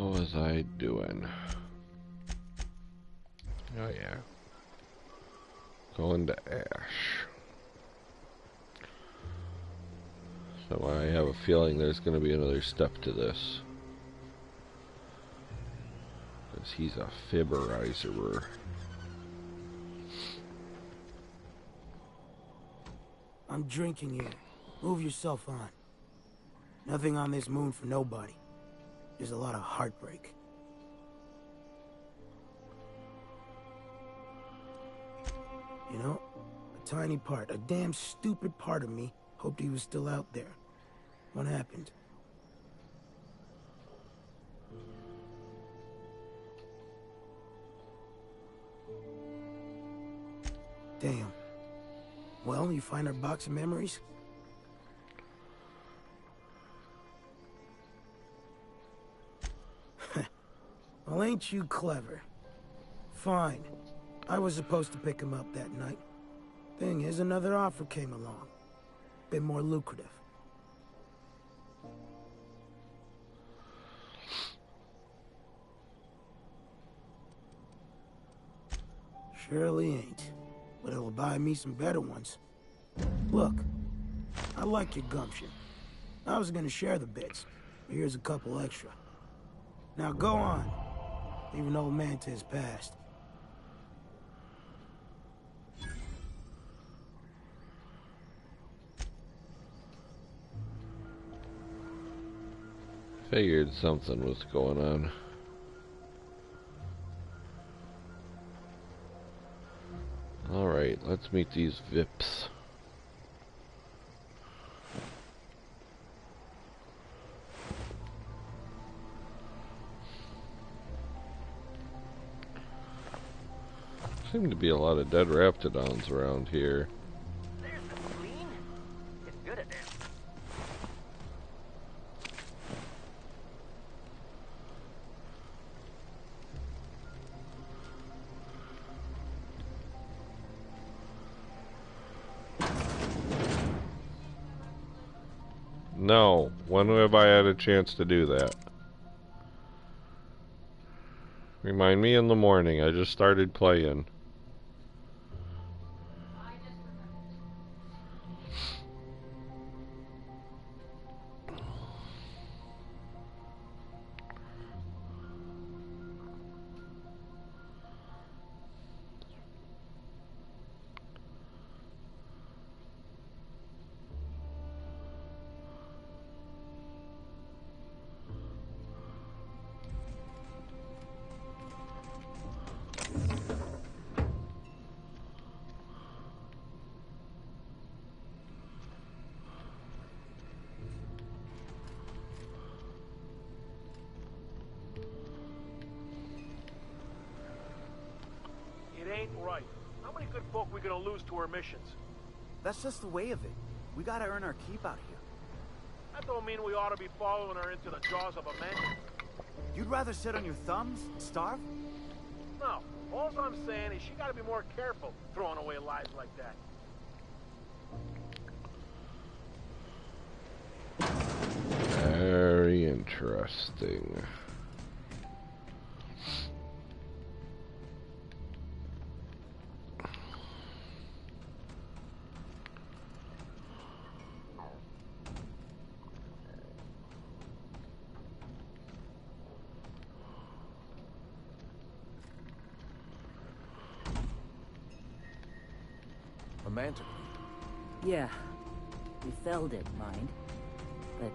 What was I doing? Oh yeah. Going to Ash. So I have a feeling there's going to be another step to this. Because he's a fibberizer. I'm drinking here. Move yourself on. Nothing on this moon for nobody. There's a lot of heartbreak. You know, a tiny part, a damn stupid part of me hoped he was still out there. What happened? Damn. Well, you find our box of memories? Well, ain't you clever? Fine. I was supposed to pick him up that night. Thing is, another offer came along. Bit more lucrative. Surely ain't. But it'll buy me some better ones. Look, I like your gumption. I was gonna share the bits, but here's a couple extra. Now go on. Leave an old man to his past. Figured something was going on. Alright, let's meet these Vips. Seem to be a lot of dead raptidons around here. There's the spleen. Getting good at this. No, when have I had a chance to do that? Remind me in the morning, I just started playing. Right. How many good folk we gonna lose to our missions? That's just the way of it. We gotta earn our keep out here. That don't mean we ought to be following her into the jaws of a man. You'd rather sit on your thumbs and starve? No. All I'm saying is she gotta be more careful throwing away lives like that. Very interesting. A manticore. Yeah. We felled it, mind. But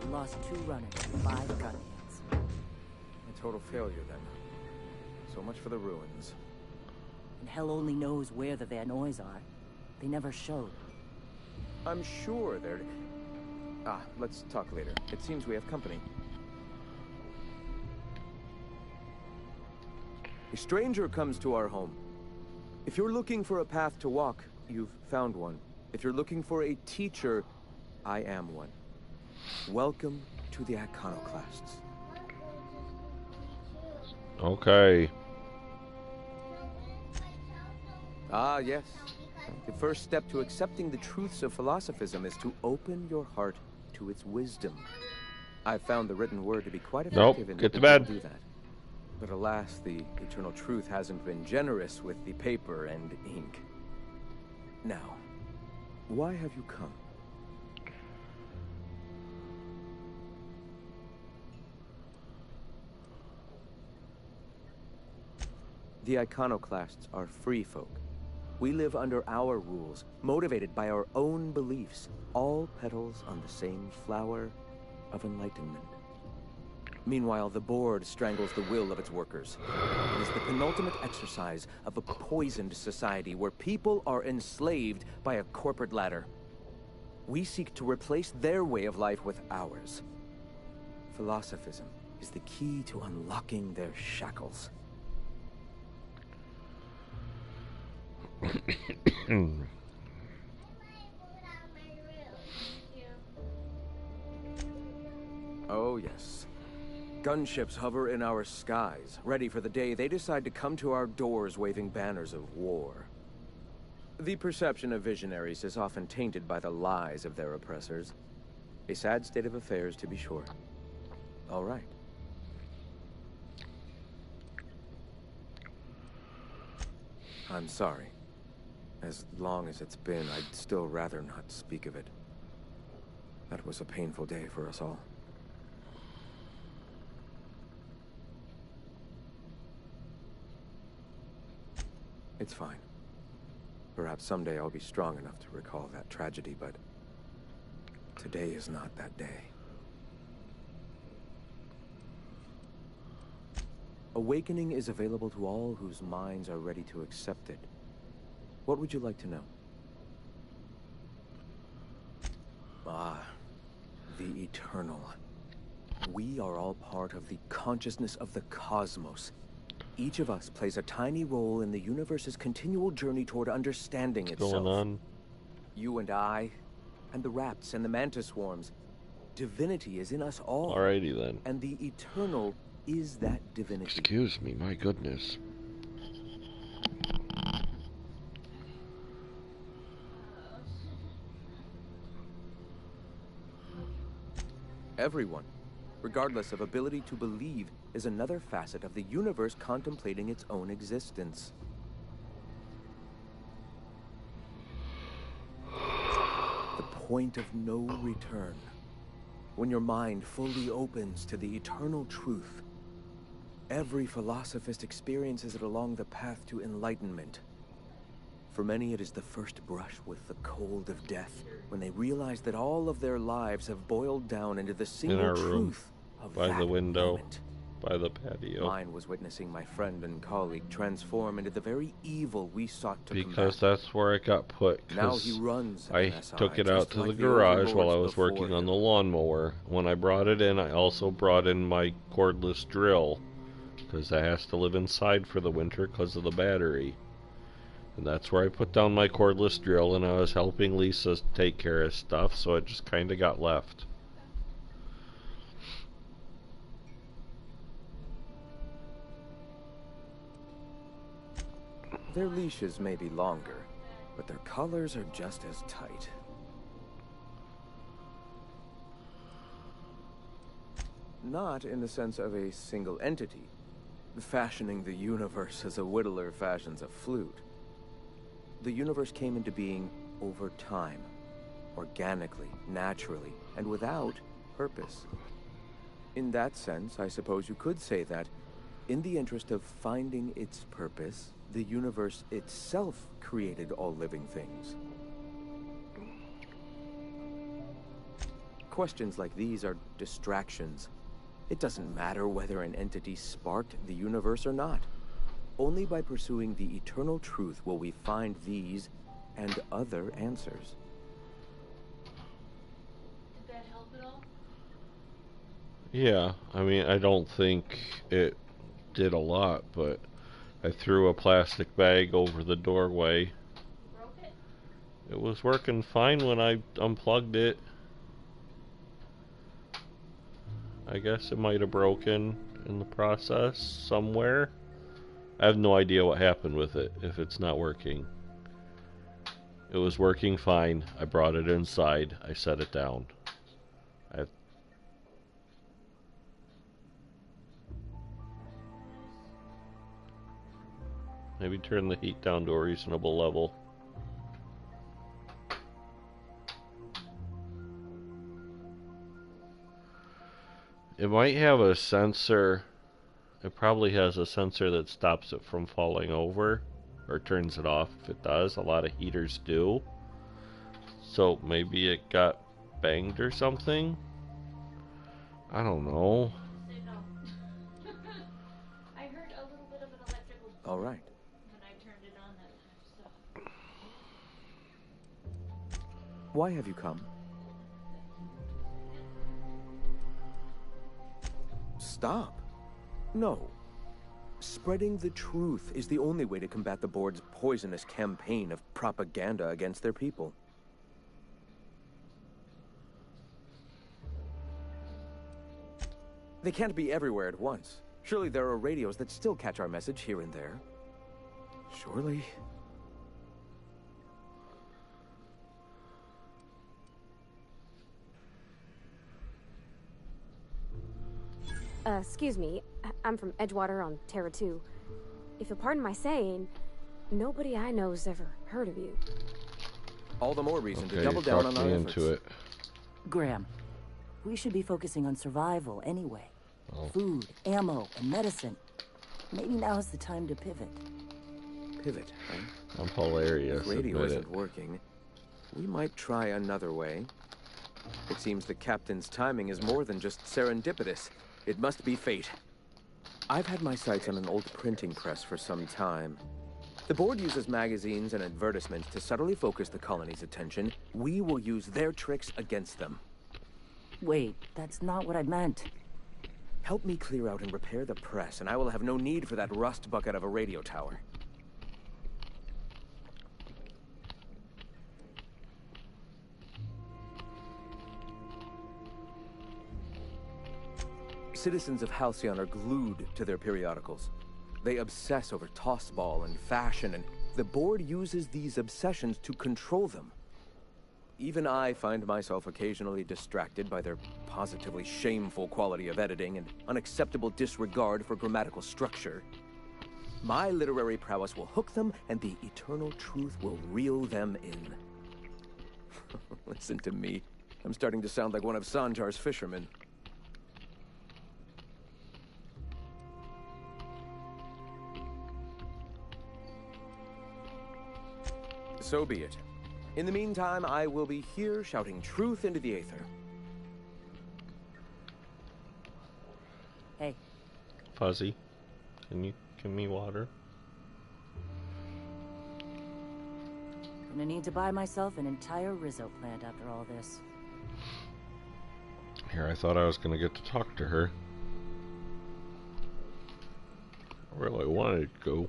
we lost 2 runners and 5 gun hands. A total failure, then. So much for the ruins. And hell only knows where the Vanoys are. They never showed. I'm sure they're... Ah, let's talk later. It seems we have company. A stranger comes to our home. If you're looking for a path to walk, you've found one. If you're looking for a teacher, I am one. Welcome to the Iconoclasts. Okay. Ah, yes. The first step to accepting the truths of philosophism is to open your heart to its wisdom. I've found the written word to be quite Nope, effective in get to helping bed. people do that. But alas, the eternal truth hasn't been generous with the paper and ink. Now, why have you come? The iconoclasts are free folk. We live under our rules, motivated by our own beliefs, all petals on the same flower of enlightenment. Meanwhile, the board strangles the will of its workers. It is the penultimate exercise of a poisoned society where people are enslaved by a corporate ladder. We seek to replace their way of life with ours. Philosophism is the key to unlocking their shackles. Oh, yes. Gunships hover in our skies, ready for the day they decide to come to our doors waving banners of war. The perception of visionaries is often tainted by the lies of their oppressors. A sad state of affairs, to be sure. All right. I'm sorry. As long as it's been, I'd still rather not speak of it. That was a painful day for us all. It's fine. Perhaps someday I'll be strong enough to recall that tragedy, but today is not that day. Awakening is available to all whose minds are ready to accept it. What would you like to know? Ah, the eternal. We are all part of the consciousness of the cosmos. Each of us plays a tiny role in the universe's continual journey toward understanding itself. What's going on? You and I, and the rats and the mantis swarms. Divinity is in us all. Alrighty then. And the eternal is that divinity. Excuse me, my goodness. Everyone, regardless of ability to believe, is another facet of the universe contemplating its own existence. The point of no return. When your mind fully opens to the eternal truth. Every philosophist experiences it along the path to enlightenment. For many, it is the first brush with the cold of death, when they realize that all of their lives have boiled down into the single our room, truth of by that the window. moment. By the patio. Mine was witnessing my friend and colleague transform into the very evil we sought to Because combat. that's where I got put. Now he runs I MSI, took it out just to like the the garage while I overlords was working before on him. the lawnmower. When I brought it in, I also brought in my cordless drill. Because that has to live inside for the winter because of the battery. And that's where I put down my cordless drill, and I was helping Lisa take care of stuff, so it just kind of got left. Their leashes may be longer, but their collars are just as tight. Not in the sense of a single entity, fashioning the universe as a whittler fashions a flute. The universe came into being over time, organically, naturally, and without purpose. In that sense, I suppose you could say that, in the interest of finding its purpose, the universe itself created all living things. Questions like these are distractions. It doesn't matter whether an entity sparked the universe or not. Only by pursuing the eternal truth will we find these and other answers. Did that help at all? Yeah, I mean, I don't think it did a lot, but I threw a plastic bag over the doorway. Broke it? It was working fine when I unplugged it. I guess it might have broken in the process somewhere. I have no idea what happened with it if it's not working. It was working fine. I brought it inside. I set it down. Maybe turn the heat down to a reasonable level. It might have a sensor. It probably has a sensor that stops it from falling over, or turns it off if it does. A lot of heaters do. So maybe it got banged or something? I don't know. Say no. I heard a little bit of an electrical boom All right. when I turned it on that time, so. Why have you come? Stop. No. Spreading the truth is the only way to combat the board's poisonous campaign of propaganda against their people. They can't be everywhere at once. Surely there are radios that still catch our message here and there. Surely. Excuse me. I'm from Edgewater on Terra 2. If you'll pardon my saying, nobody I know's ever heard of you. All the more reason Okay, to double you down talked on me our into efforts. it. Graham, we should be focusing on survival anyway. Oh. Food, ammo, and medicine. Maybe now's the time to pivot. Pivot, huh? I'm hilarious. If radio Admit it. isn't working, we might try another way. It seems the captain's timing is more than just serendipitous. It must be fate. I've had my sights on an old printing press for some time. The board uses magazines and advertisements to subtly focus the colony's attention. We will use their tricks against them. Wait, that's not what I meant. Help me clear out and repair the press, and I will have no need for that rust bucket of a radio tower. Citizens of Halcyon are glued to their periodicals. They obsess over tossball and fashion, and the board uses these obsessions to control them. Even I find myself occasionally distracted by their positively shameful quality of editing and unacceptable disregard for grammatical structure. My literary prowess will hook them, and the eternal truth will reel them in. Listen to me. I'm starting to sound like one of Sanjar's fishermen. So be it. In the meantime, I will be here shouting truth into the aether. Hey, Fuzzy, can you give me water? gonna need to buy myself an entire Rizzo plant after all this. Here, I thought I was gonna get to talk to her. I really wanted to go.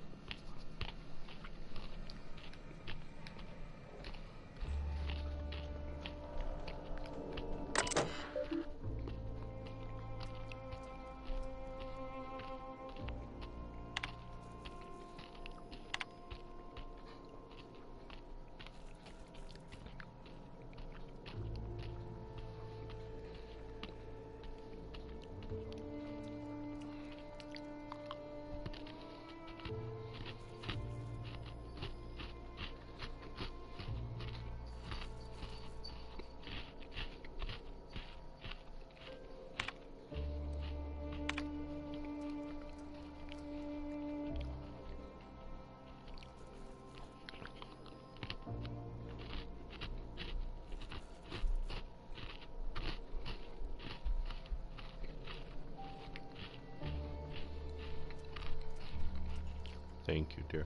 Thank you, dear.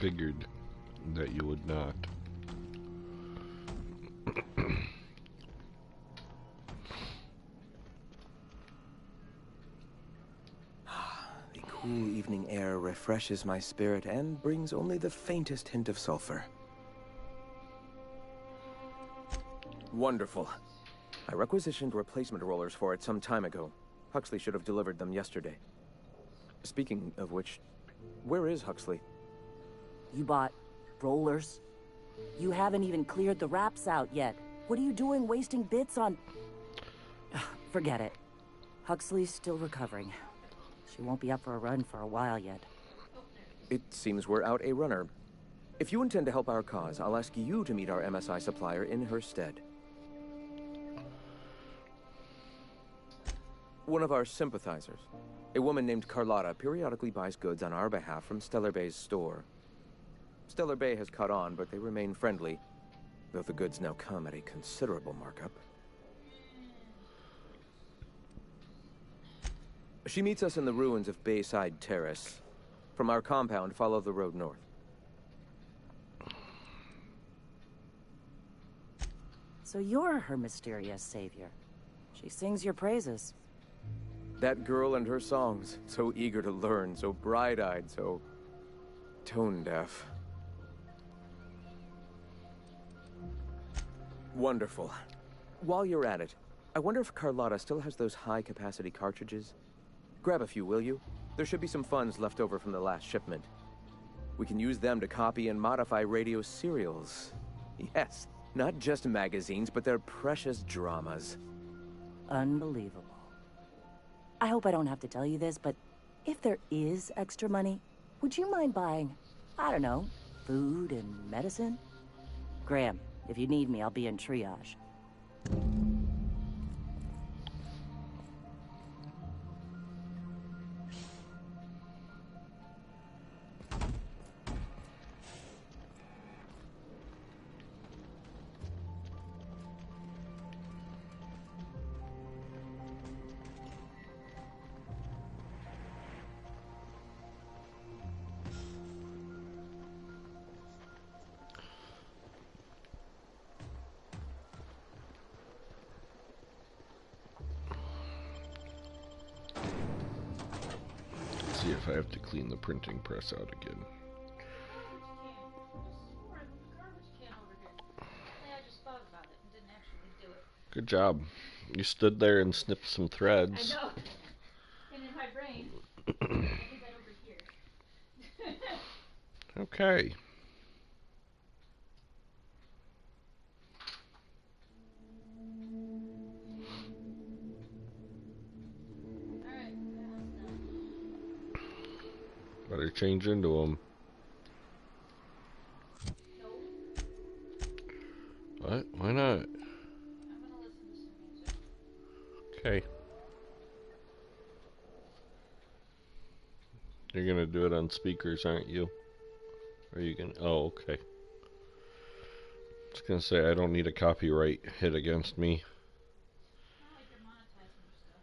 figured that you would not. The cool evening air refreshes my spirit and brings only the faintest hint of sulfur. Wonderful. I requisitioned replacement rollers for it some time ago. Huxley should have delivered them yesterday. Speaking of which, where is Huxley? You bought rollers? You haven't even cleared the wraps out yet. What are you doing wasting bits on... Forget it. Huxley's still recovering. She won't be up for a run for a while yet. It seems we're out a runner. If you intend to help our cause, I'll ask you to meet our MSI supplier in her stead. One of our sympathizers, a woman named Carlotta, periodically buys goods on our behalf from Stellar Bay's store. Stellar Bay has caught on, but they remain friendly, though the goods now come at a considerable markup. She meets us in the ruins of Bayside Terrace. From our compound, follow the road north. So you're her mysterious savior. She sings your praises. That girl and her songs, so eager to learn, so bright-eyed, so tone-deaf. Wonderful. While you're at it, I wonder if Carlotta still has those high-capacity cartridges? Grab a few, will you? There should be some funds left over from the last shipment. We can use them to copy and modify radio serials. Yes, not just magazines, but their precious dramas. Unbelievable. I hope I don't have to tell you this, but if there is extra money, would you mind buying, I don't know, food and medicine? Graham, if you need me, I'll be in triage. See if I have to clean the printing press out again. Good job. You stood there and snipped some threads. I know. And in my brain, I did that over here. Okay. Better change into them. No, What? Why not? I'm gonna listen to some music. Okay. You're gonna do it on speakers, aren't you? Or are you gonna... Oh, okay. I was gonna say, I don't need a copyright hit against me. Not like you're monetizing your stuff.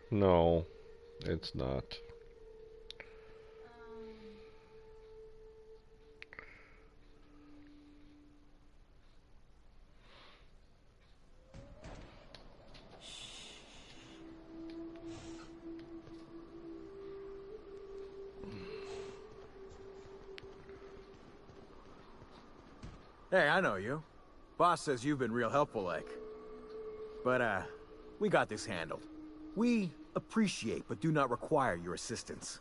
No, it's not. Hey, I know you. Boss says you've been real helpful, like. But, we got this handled. We appreciate but do not require your assistance.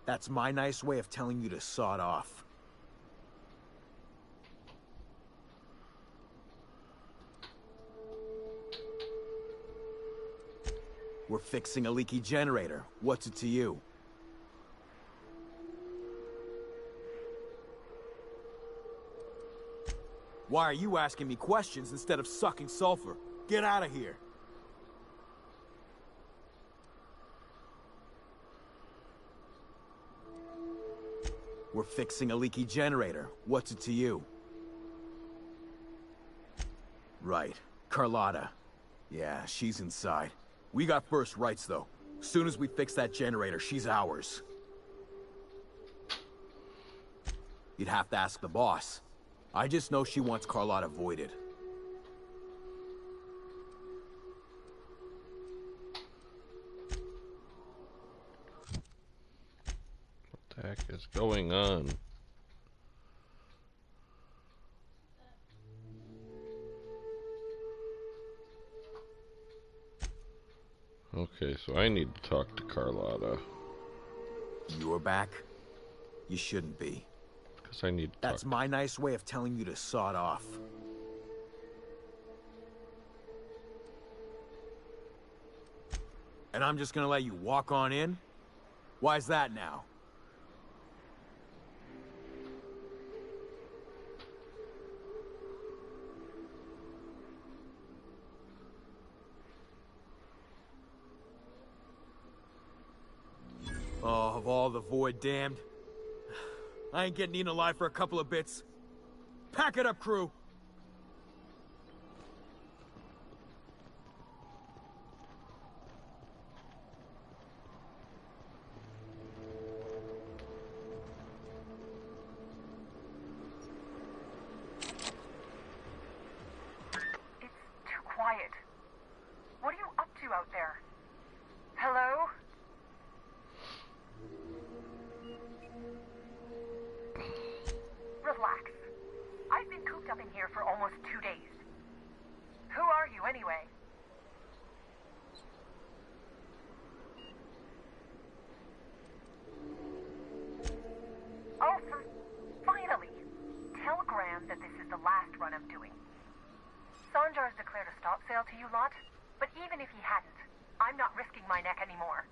That's my nice way of telling you to sod off. We're fixing a leaky generator. What's it to you? Why are you asking me questions instead of sucking sulfur? Get out of here. We're fixing a leaky generator. What's it to you? Right. Carlotta. Yeah, she's inside. We got first rights, though. Soon as we fix that generator, she's ours. You'd have to ask the boss. I just know she wants Carlotta voided. What the heck is going on? Okay, so I need to talk to Carlotta. You're back? You shouldn't be. Because I need to That's talk. my nice way of telling you to sod off. And I'm just gonna let you walk on in? Why's that now? Oh, of all the void damned. I ain't getting eaten alive for a couple of bits. Pack it up, crew! It's too quiet. What are you up to out there? Hello? Relax. I've been cooped up in here for almost 2 days. Who are you, anyway? Oh, finally! Tell Graham that this is the last run I'm doing. Sanjar's declared a stop sale to you lot, but even if he hadn't, I'm not risking my neck anymore.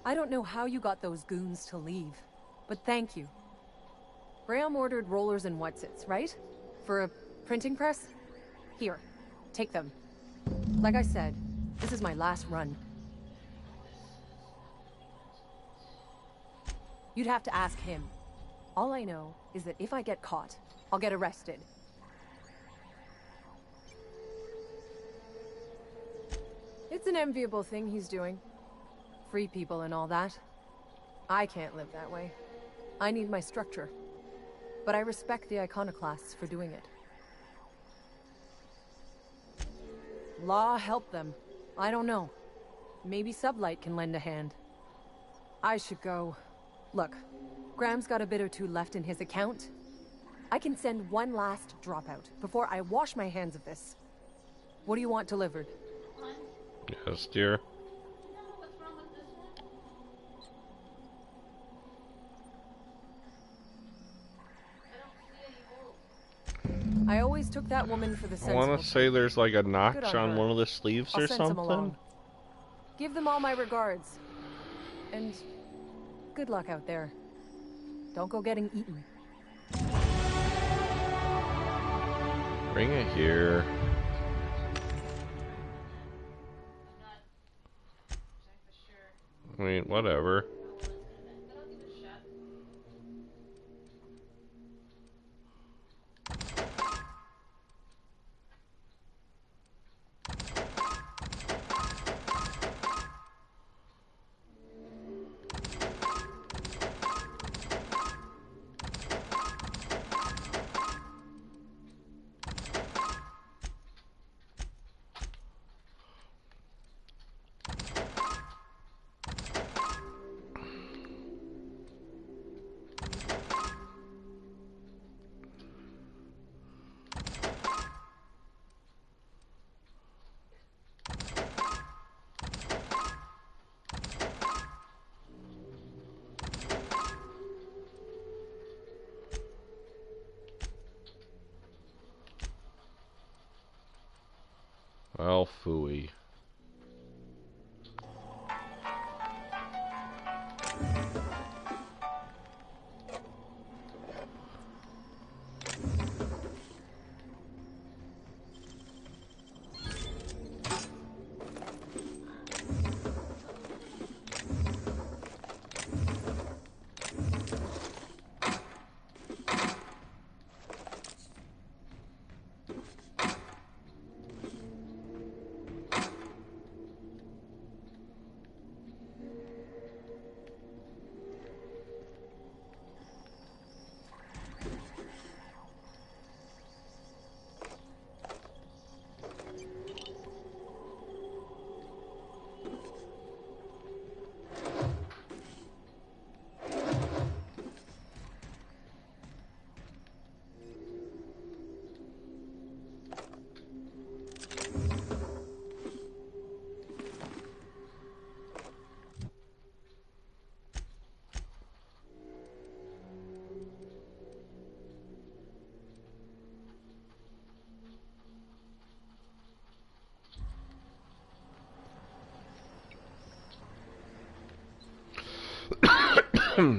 I don't know how you got those goons to leave, but thank you. Graham ordered rollers and whatsits, right? For a printing press? Here, take them. Like I said, this is my last run. You'd have to ask him. All I know is that if I get caught, I'll get arrested. It's an enviable thing he's doing. Free people and all that. I can't live that way. I need my structure. But I respect the iconoclasts for doing it. Law help them. I don't know. Maybe Sublight can lend a hand. I should go. Look, Graham's got a bit or two left in his account. I can send one last dropout before I wash my hands of this. What do you want delivered? Yes, dear. I always took that woman for the I sensible. want to say there's like a notch Good on her. one of the sleeves I'll or send some something. along. Give them all my regards. And good luck out there. Don't go getting eaten. Bring it here. I mean, whatever. Well, phooey. Well,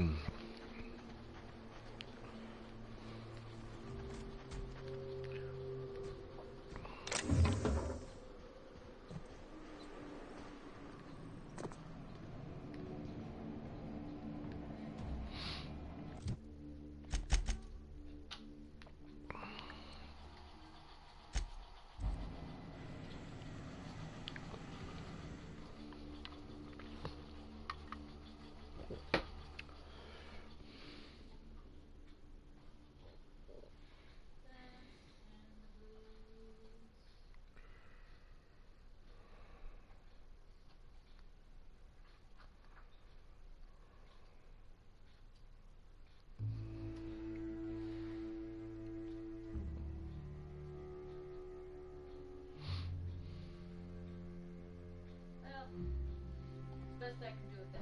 it's best I can do with that.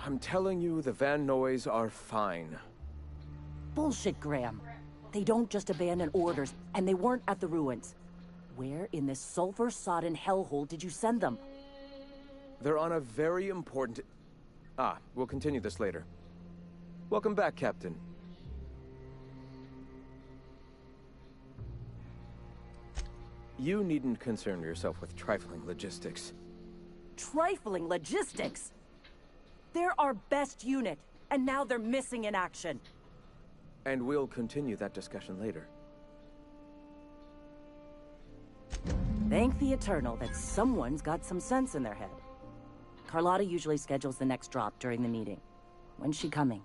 I'm telling you, the Van Noys are fine. Bullshit, Graham. They don't just abandon orders, and they weren't at the ruins. Where in this sulfur-sodden hellhole did you send them? They're on a very important... we'll continue this later. Welcome back, Captain. You needn't concern yourself with trifling logistics. Trifling logistics? They're our best unit, and now they're missing in action. And we'll continue that discussion later. Thank the Eternal that someone's got some sense in their head. Carlotta usually schedules the next drop during the meeting. When's she coming?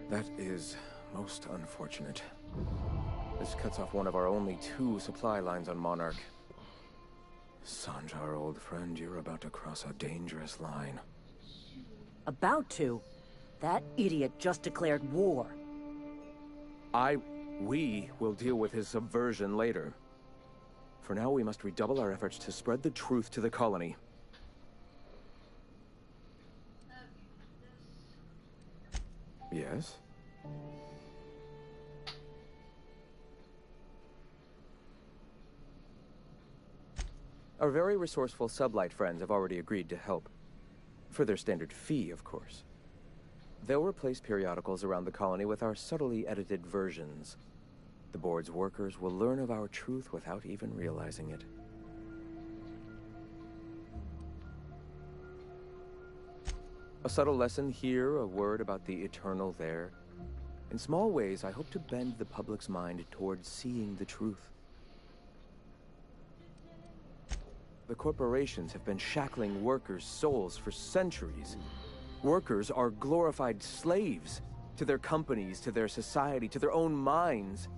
That is most unfortunate. This cuts off one of our only 2 supply lines on Monarch. Sanjar, old friend, you're about to cross a dangerous line. About to? That idiot just declared war. We will deal with his subversion later. For now, we must redouble our efforts to spread the truth to the colony. Yes? Our very resourceful sublight friends have already agreed to help. For their standard fee, of course. They'll replace periodicals around the colony with our subtly edited versions. The board's workers will learn of our truth without even realizing it. A subtle lesson here, a word about the eternal there. In small ways, I hope to bend the public's mind towards seeing the truth. The corporations have been shackling workers' souls for centuries. Workers are glorified slaves to their companies, to their society, to their own minds.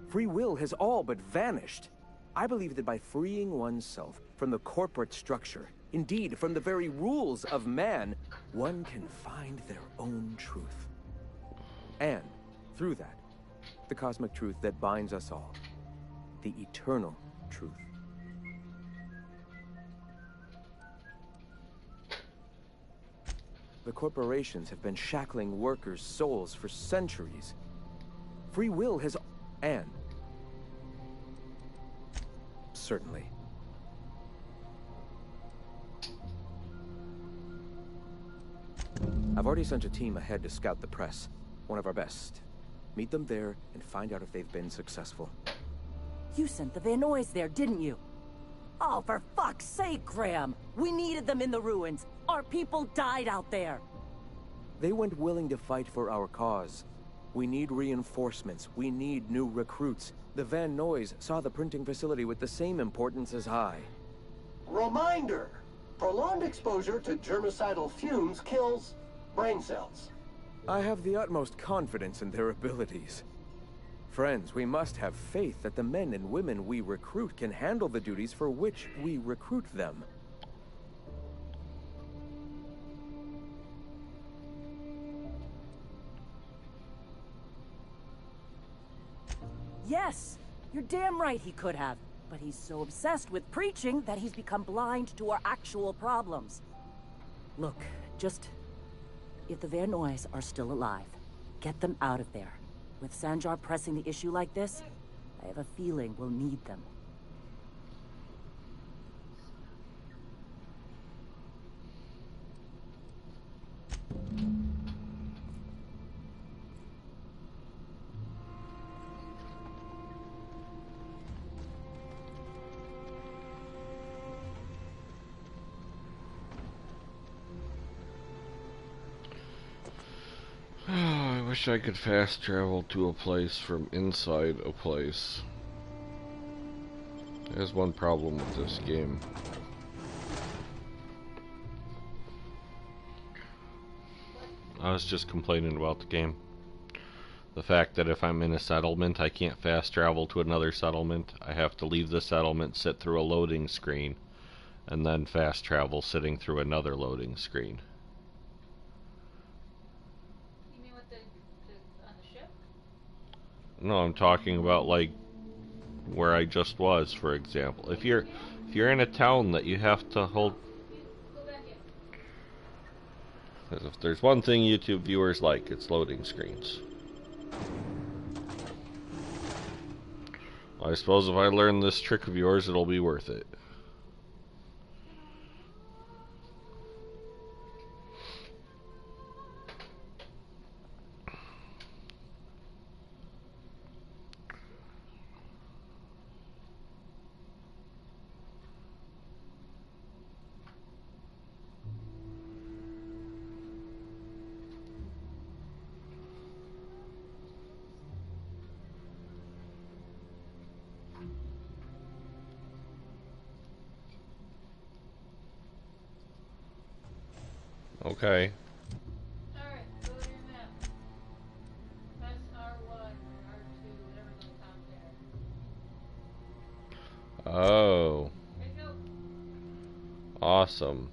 Free will has all but vanished. I believe that by freeing oneself from the corporate structure, indeed from the very rules of man, one can find their own truth. And, through that, the cosmic truth that binds us all. The eternal truth. The corporations have been shackling workers' souls for centuries. Free will has... and... certainly. I've already sent a team ahead to scout the press. One of our best. Meet them there and find out if they've been successful. You sent the Van Noys there, didn't you? Oh, for fuck's sake, Graham! We needed them in the ruins. Our people died out there. They went willing to fight for our cause. We need reinforcements. We need new recruits. The Van Noys saw the printing facility with the same importance as I. Reminder! Prolonged exposure to germicidal fumes kills brain cells. I have the utmost confidence in their abilities. Friends, we must have faith that the men and women we recruit can handle the duties for which we recruit them. Yes, you're damn right he could have. But he's so obsessed with preaching that he's become blind to our actual problems. Look, just... if the Vernoys are still alive, get them out of there. With Sanjar pressing the issue like this, I have a feeling we'll need them. I wish I could fast travel to a place from inside a place. There's one problem with this game. I was just complaining about the game. The fact that if I'm in a settlement, I can't fast travel to another settlement. I have to leave the settlement, sit through a loading screen, and then fast travel sitting through another loading screen. No, I'm talking about like where I just was, for example. If you're in a town that you have to hold, because if there's one thing YouTube viewers like, it's loading screens. I suppose if I learn this trick of yours, it'll be worth it. Okay. Alright, go to your map. Press R1 or R2, whatever's on top there. Oh. There you go. Awesome.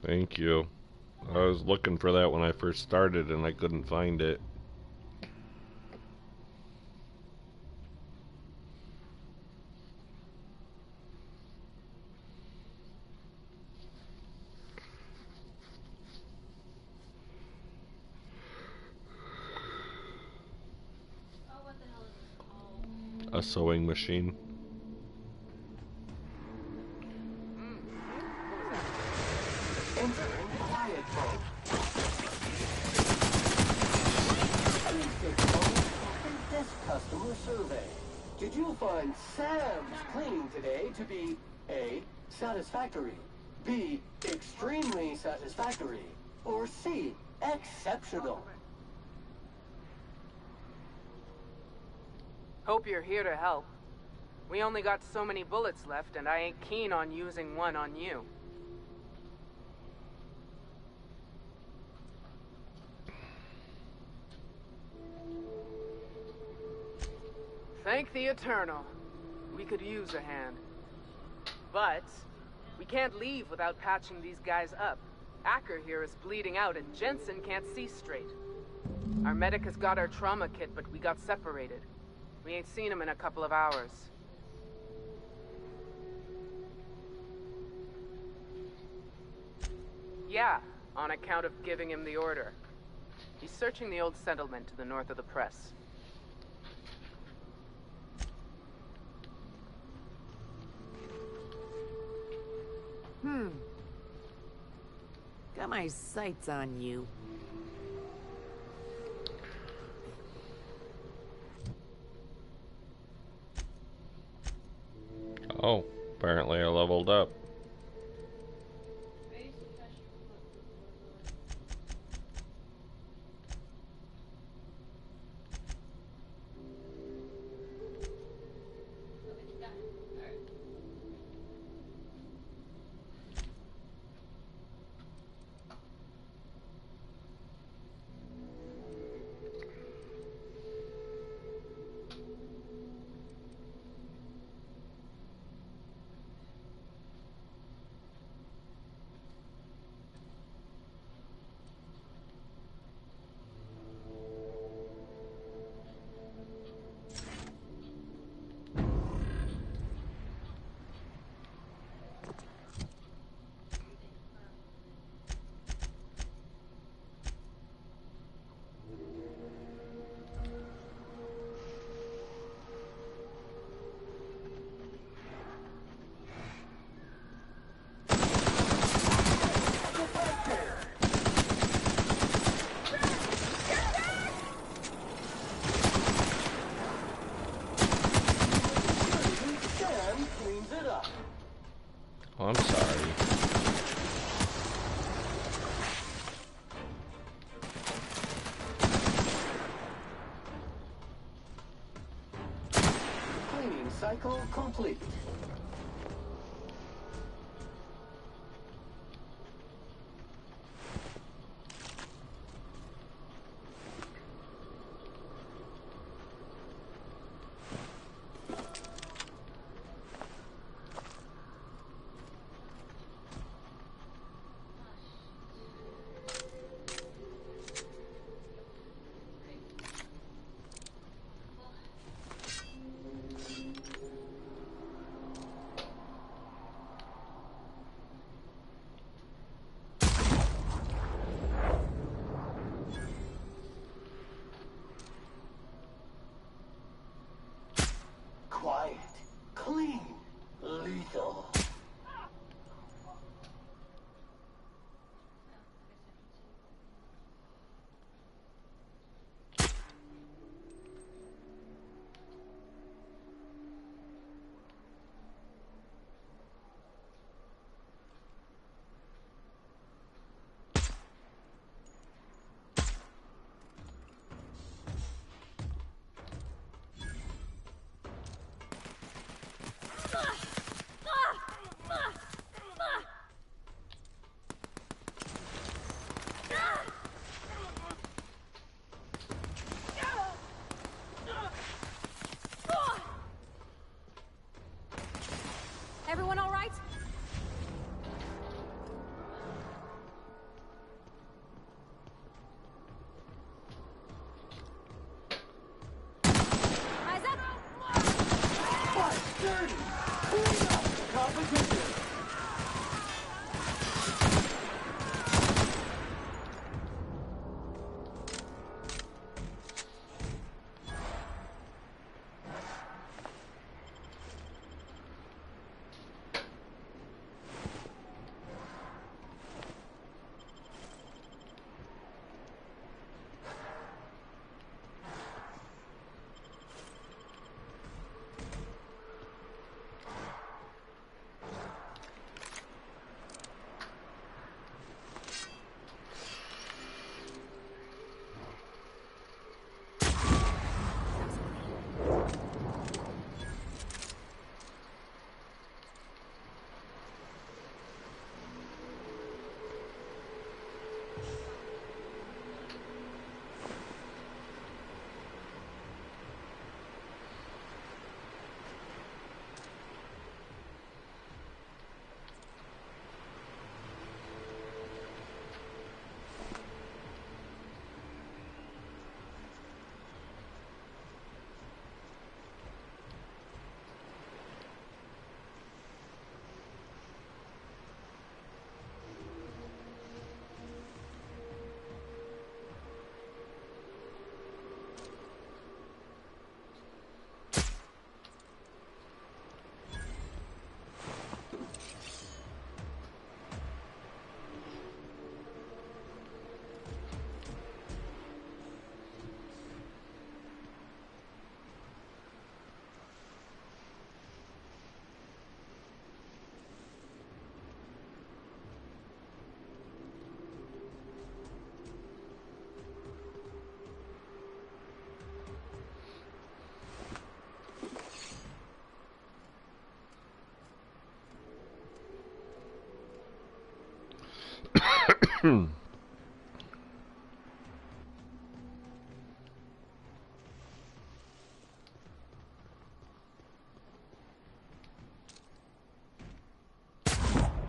Thank you. I was looking for that when I first started and I couldn't find it. Oh, what the hell is this called? A sewing machine. Entering quiet mode. This customer survey. Did you find Sam's cleaning today to be A, satisfactory, B, extremely satisfactory, or C, exceptional? Hope you're here to help. We only got so many bullets left, and I ain't keen on using one on you. Thank the Eternal. We could use a hand. But we can't leave without patching these guys up. Acker here is bleeding out, and Jensen can't see straight. Our medic has got our trauma kit, but we got separated. We ain't seen him in a couple of hours. Yeah, on account of giving him the order. He's searching the old settlement to the north of the press. Got my sights on you. Oh, apparently I leveled up. Oh, I'm sorry. Cleaning cycle complete. Quiet, clean, lethal. Everyone all right? Eyes up! Fight dirty! Clean up the competition!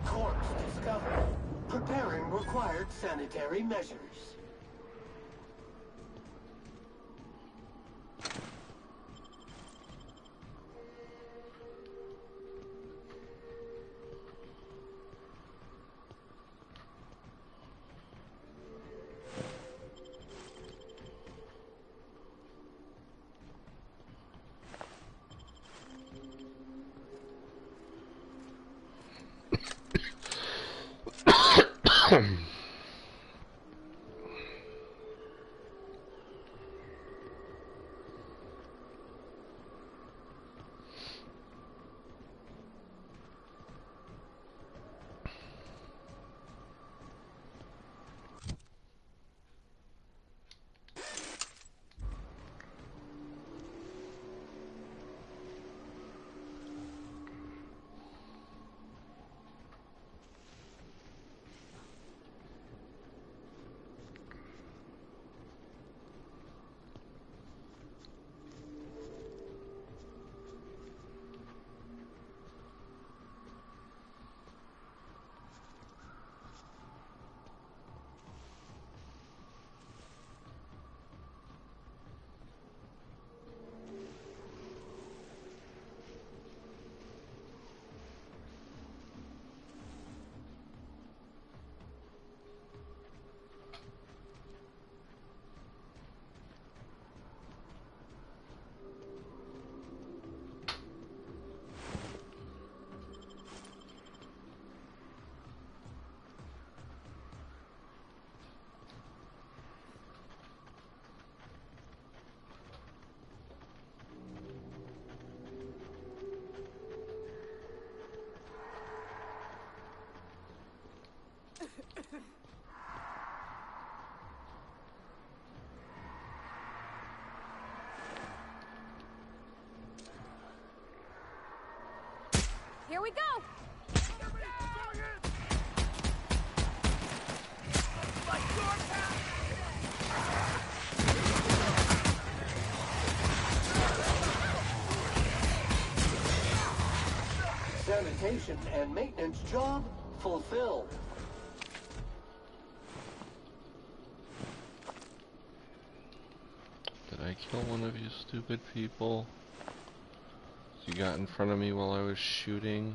Corpse discovered. Preparing required sanitary measures. Here we go! Sanitation and maintenance job fulfilled. Did I kill one of you stupid people? You got in front of me while I was shooting?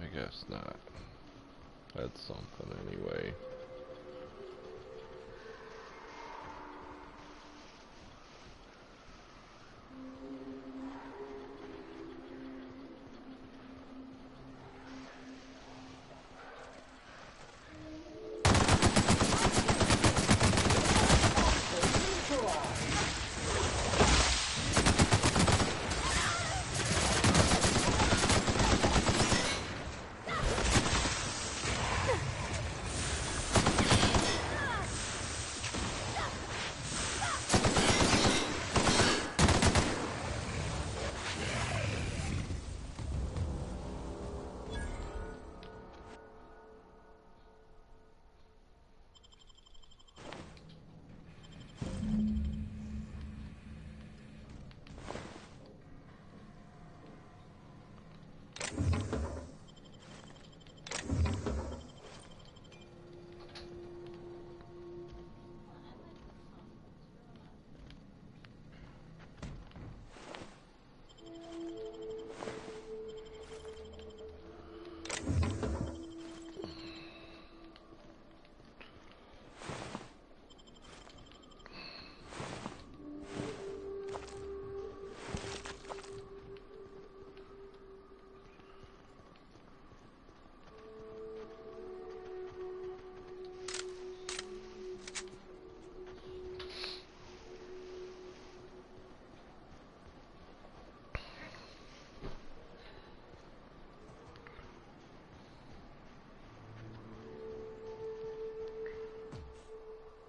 I guess not. That's something anyway.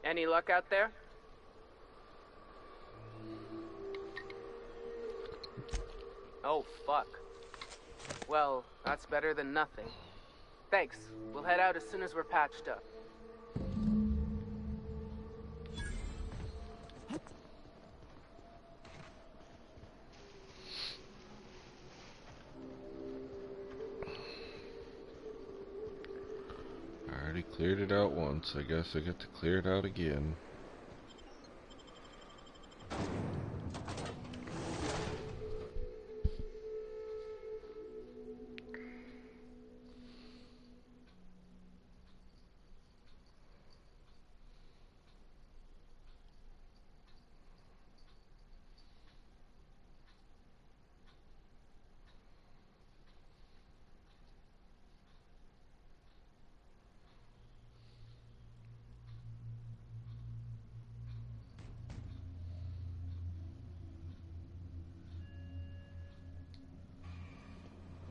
Any luck out there? Oh, fuck. Well, that's better than nothing. Thanks. We'll head out as soon as we're patched up. I already cleared it out once. I guess I get to clear it out again.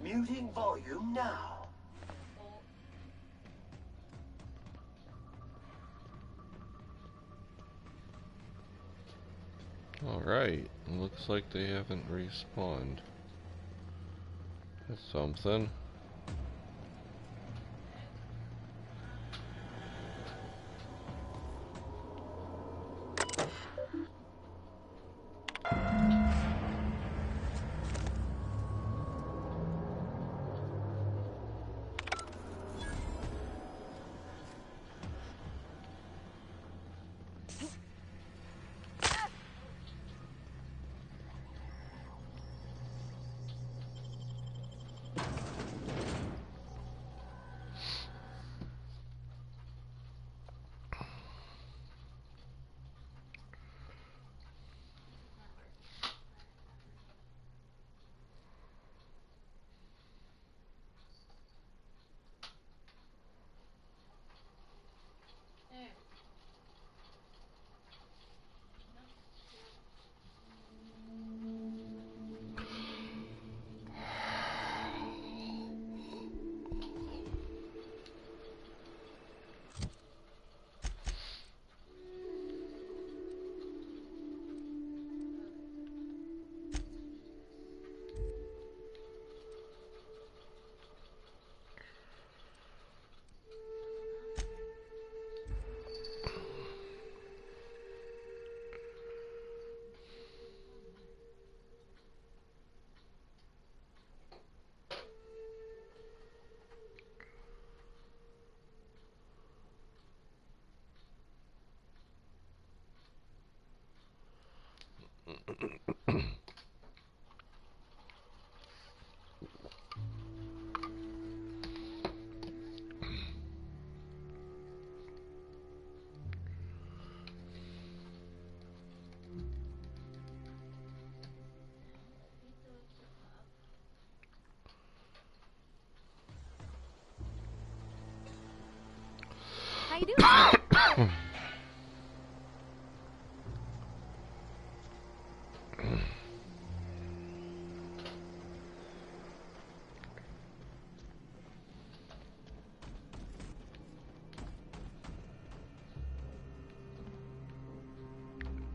Muting volume now. Alright, looks like they haven't respawned. That's something.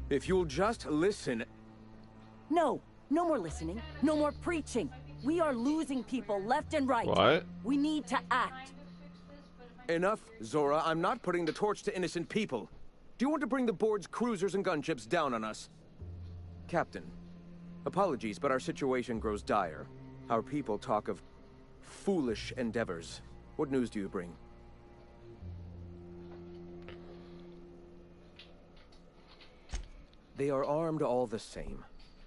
If you'll just listen... No, no more listening, no more preaching. We are losing people left and right. What? We need to act. Enough, Zora. I'm not putting the torch to innocent people. Do you want to bring the board's cruisers and gunships down on us? Captain, apologies, but our situation grows dire. Our people talk of foolish endeavors. What news do you bring? They are armed all the same.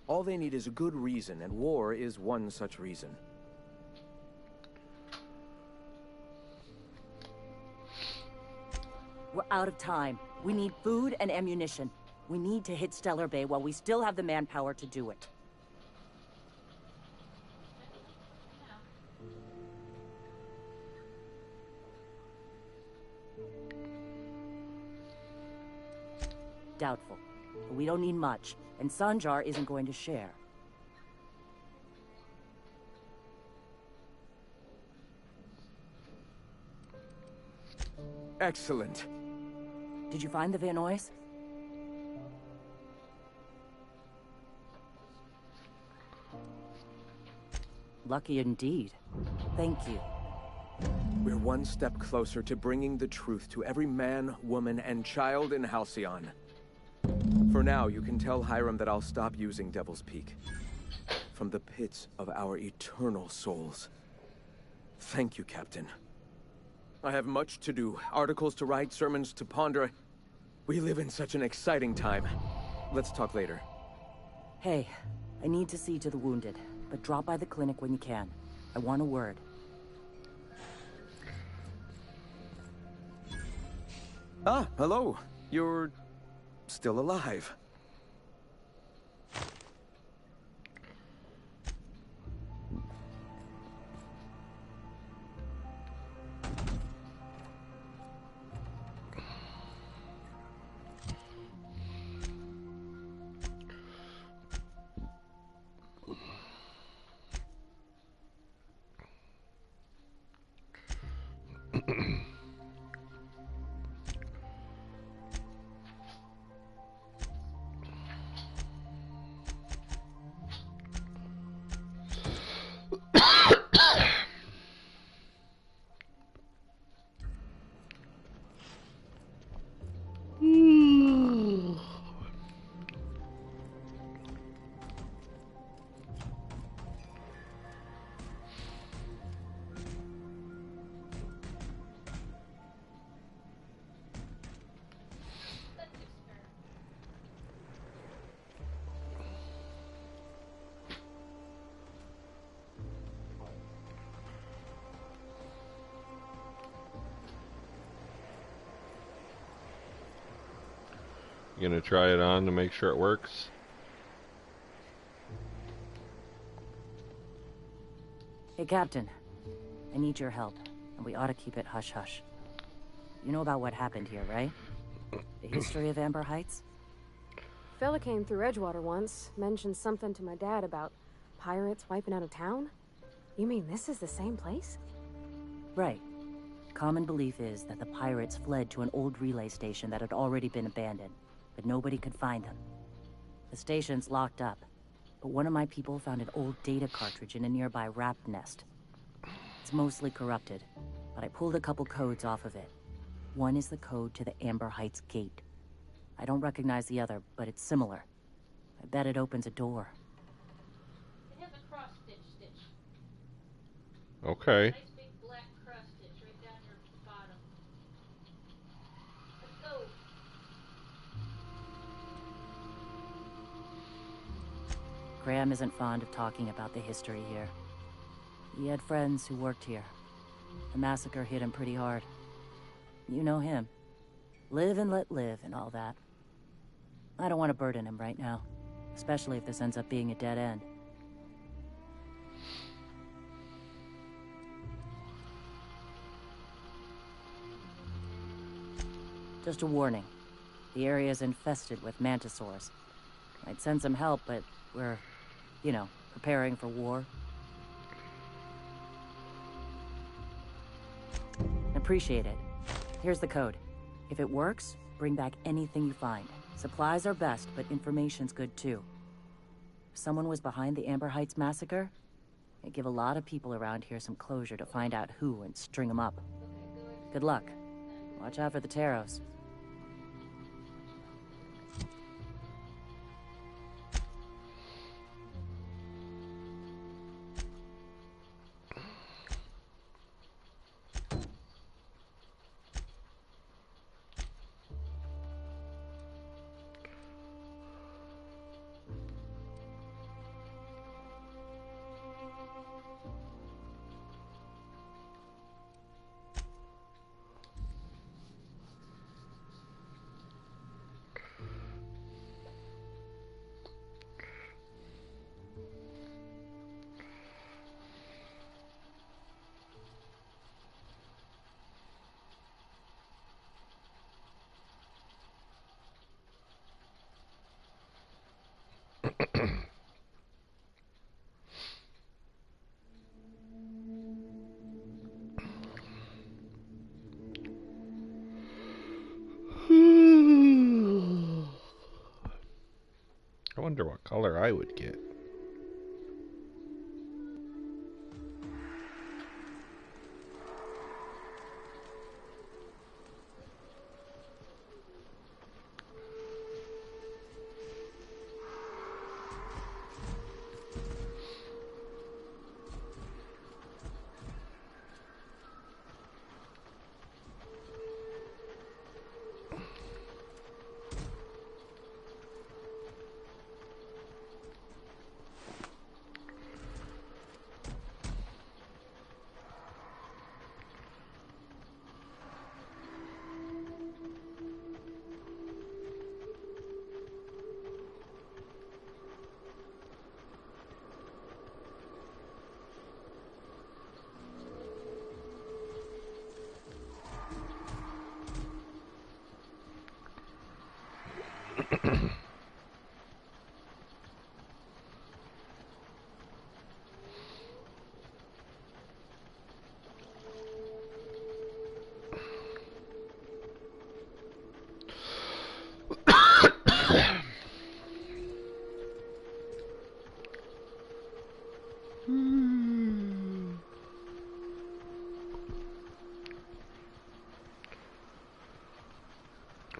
All they need is a good reason, and war is one such reason. We're out of time. We need food and ammunition. We need to hit Stellar Bay while we still have the manpower to do it. Doubtful. But we don't need much, and Sanjar isn't going to share. Excellent. Did you find the Vanois? Lucky indeed. Thank you. We're one step closer to bringing the truth to every man, woman, and child in Halcyon. For now, you can tell Hiram that I'll stop using Devil's Peak. From the pits of our eternal souls. Thank you, Captain. I have much to do. Articles to write, sermons to ponder. We live in such an exciting time. Let's talk later. Hey, I need to see to the wounded, but drop by the clinic when you can. I want a word. Ah, hello. You're still alive. You gonna try it on to make sure it works? Hey, Captain. I need your help, and we ought to keep it hush-hush. You know about what happened here, right? The history of Amber Heights? Fella came through Edgewater once, mentioned something to my dad about pirates wiping out a town. You mean this is the same place? Right. Common belief is that the pirates fled to an old relay station that had already been abandoned, but nobody could find them. The station's locked up, but one of my people found an old data cartridge in a nearby rat nest. It's mostly corrupted, but I pulled a couple codes off of it. One is the code to the Amber Heights gate. I don't recognize the other, but it's similar. I bet it opens a door. It has a cross stitch. Okay. Nice big black cross stitch right down your bottom. Let's go. Graham isn't fond of talking about the history here. He had friends who worked here. The massacre hit him pretty hard. You know him. Live and let live and all that. I don't want to burden him right now, especially if this ends up being a dead end. Just a warning. The area is infested with mantisaurs. I'd send some help, but we're, you know, preparing for war. Appreciate it. Here's the code. If it works, bring back anything you find. Supplies are best, but information's good too. If someone was behind the Amber Heights massacre, it'd give a lot of people around here some closure to find out who and string them up. Good luck. Watch out for the Taros. I wonder what color I would get.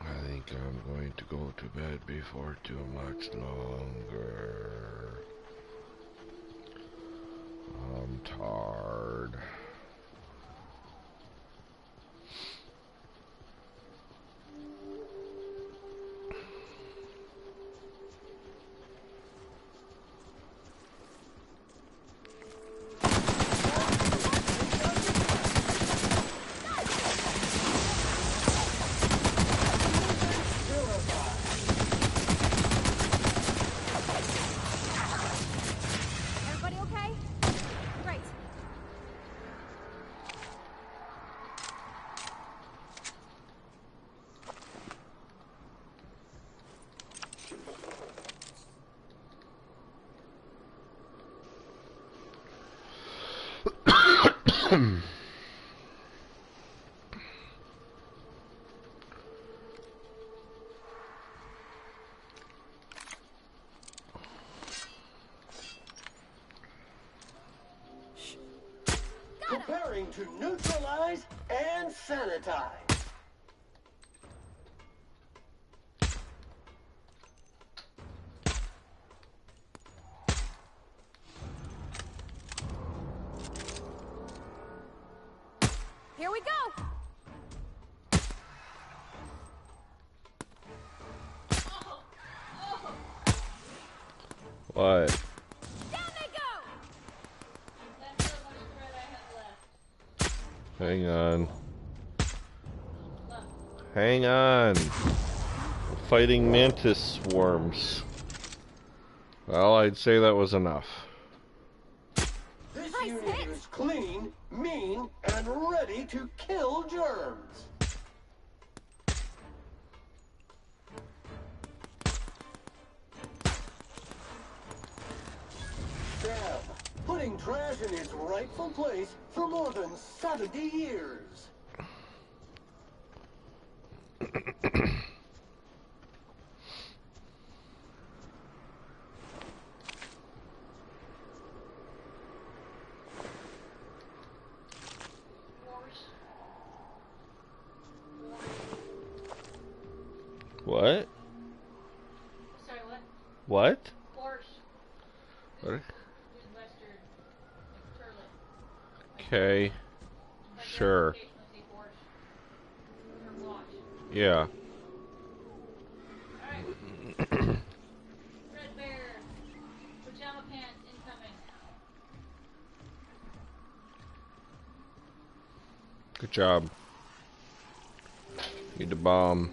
I think I'm going to go to bed before too much longer. I'm tired. Everybody okay? Great. Preparing to neutralize and sanitize. Here we go! What? Down they go! Hang on. Hang on. Fighting mantis swarms. Well, I'd say that was enough. This unit is clean, mean, and ready to kill germs. Damn, putting trash in its rightful place for more than 70 years. What? Porsche. What? Midwestern. Like Turlet. Okay. Like Sure. occasionally see Porsche. Or Wash. Yeah. Alright. Red Bear. Pajama pants incoming. Good job. Need to bomb.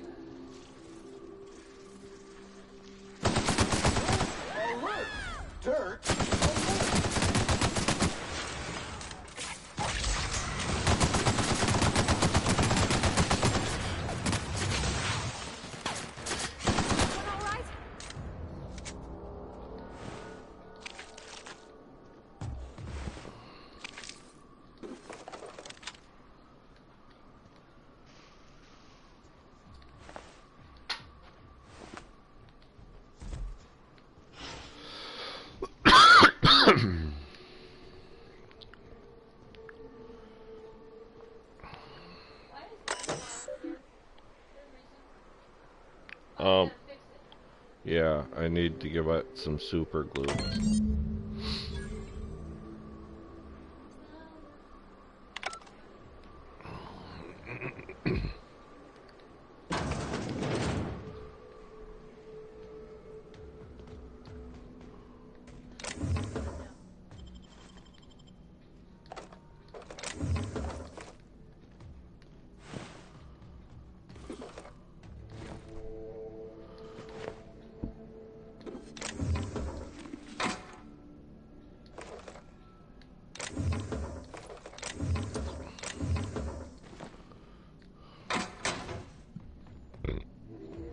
Alert! Dirt! Yeah, I need to give it some super glue.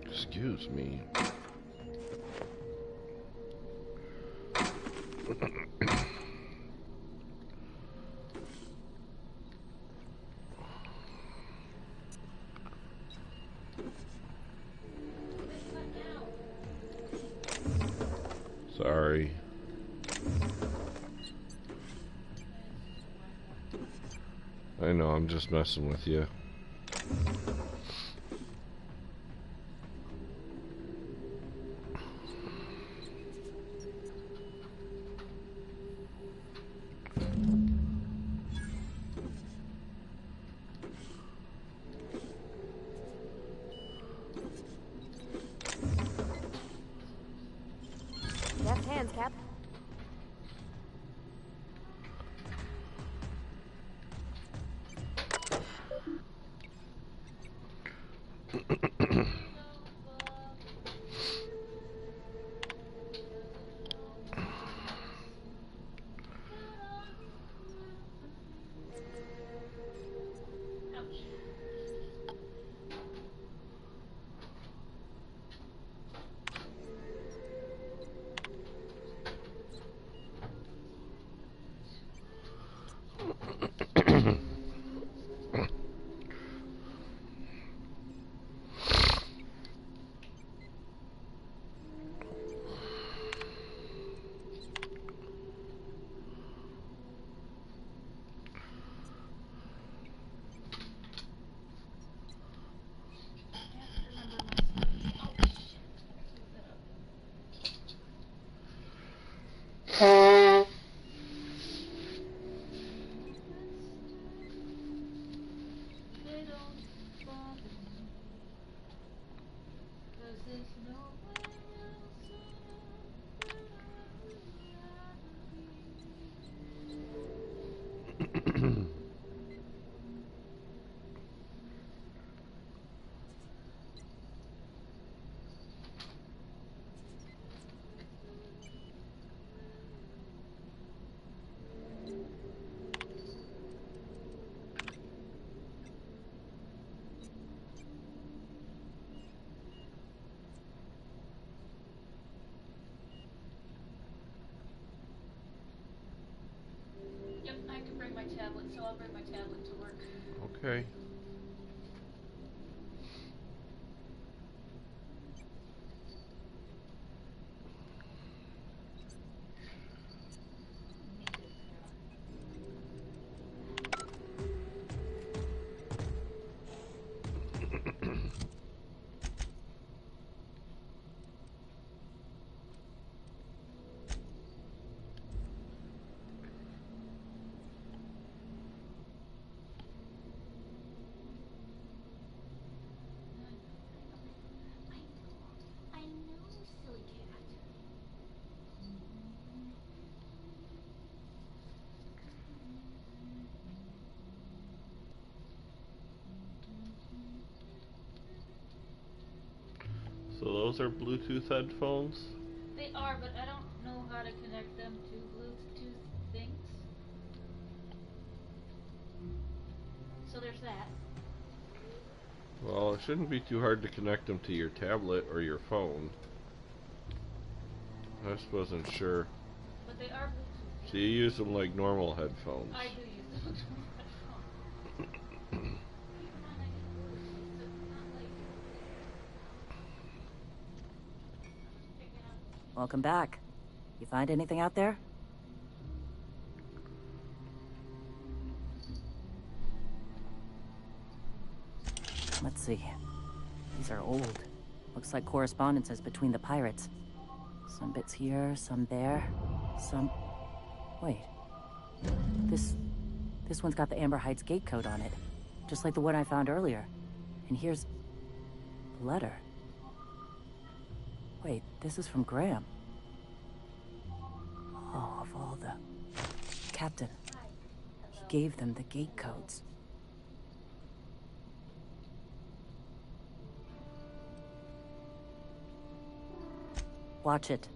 Excuse me. Sorry. I know, I'm just messing with you. Deft hands, Cap. Yep, I have to bring my tablet, so I'll bring my tablet to work. Okay. those are Bluetooth headphones? They are, but I don't know how to connect them to Bluetooth things. So there's that. Well, it shouldn't be too hard to connect them to your tablet or your phone. I just wasn't sure. But they are Bluetooth. So you use them like normal headphones? I do use them as headphones. Welcome back. You find anything out there? Let's see. These are old. Looks like correspondences between the pirates. Some bits here, some there, some... Wait. This one's got the Amber Heights gate code on it. Just like the one I found earlier. And here's... a letter. Wait, this is from Graham. Oh, of all the... Captain. He gave them the gate codes. Watch it.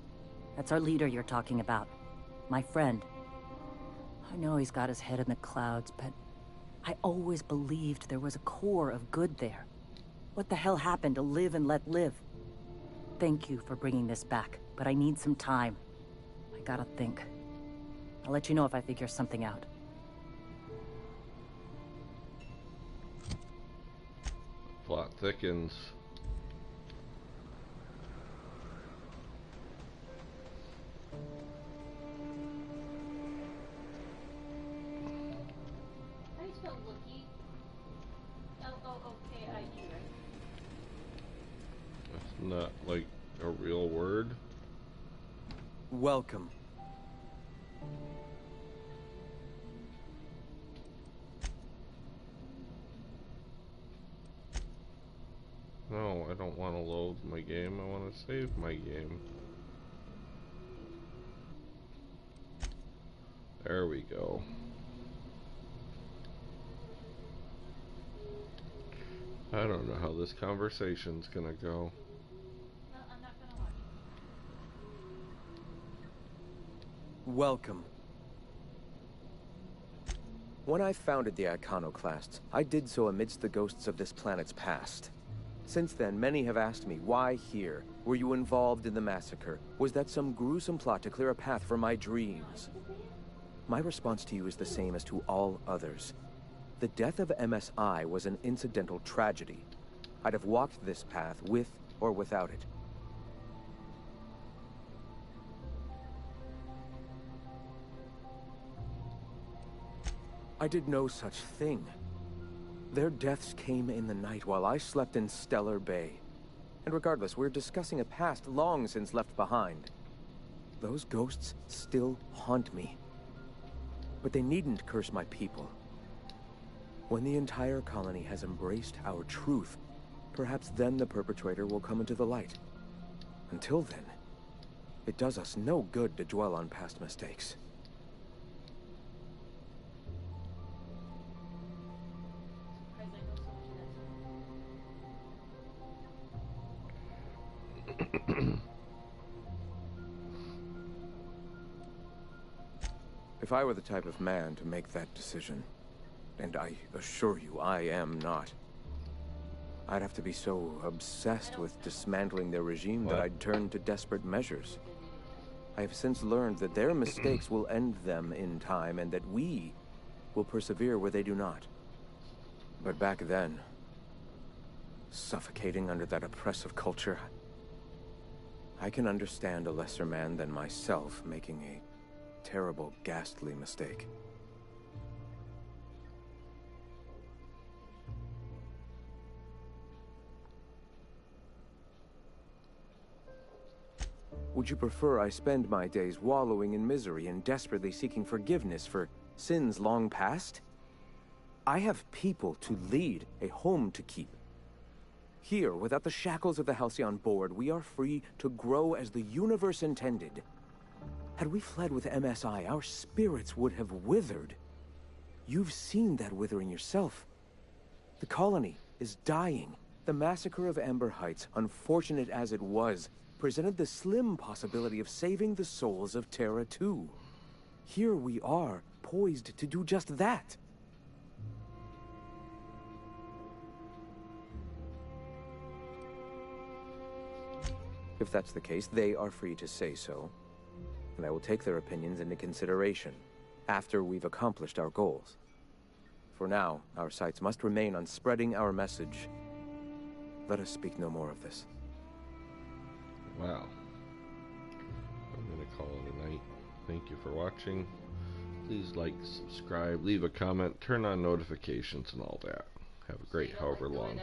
That's our leader you're talking about. My friend. I know he's got his head in the clouds, but I always believed there was a core of good there. What the hell happened to live and let live? Thank you for bringing this back, but I need some time. I gotta think. I'll let you know if I figure something out. Plot thickens. How do you spell lookie? L-O-O-K-I-E, right? That's not like a real word. Welcome. No, I don't want to load my game. I want to save my game. There we go. I don't know how this conversation's gonna go. Well, I'm not gonna watch it. Welcome. When I founded the Iconoclasts, I did so amidst the ghosts of this planet's past. Since then, many have asked me, why here? Were you involved in the massacre? Was that some gruesome plot to clear a path for my dreams? My response to you is the same as to all others. The death of MSI was an incidental tragedy. I'd have walked this path with or without it. I did no such thing. Their deaths came in the night while I slept in Stellar Bay. And regardless, we're discussing a past long since left behind. Those ghosts still haunt me. But they needn't curse my people. When the entire colony has embraced our truth, perhaps then the perpetrator will come into the light. Until then, it does us no good to dwell on past mistakes. If I were the type of man to make that decision, and I assure you I am not, I'd have to be so obsessed with dismantling their regime that I'd turn to desperate measures. I have since learned that their mistakes will end them in time, and that we will persevere where they do not. But back then, suffocating under that oppressive culture, I can understand a lesser man than myself making a terrible, ghastly mistake. Would you prefer I spend my days wallowing in misery and desperately seeking forgiveness for sins long past? I have people to lead, a home to keep. Here, without the shackles of the Halcyon Board, we are free to grow as the universe intended. Had we fled with MSI, our spirits would have withered. You've seen that withering yourself. The colony is dying. The massacre of Amber Heights, unfortunate as it was, presented the slim possibility of saving the souls of Terra 2. Here we are, poised to do just that. If that's the case, they are free to say so, and I will take their opinions into consideration after we've accomplished our goals. For now, our sights must remain on spreading our message. Let us speak no more of this. Wow. I'm going to call it a night. Thank you for watching. Please like, subscribe, leave a comment, turn on notifications and all that. Have a great however long.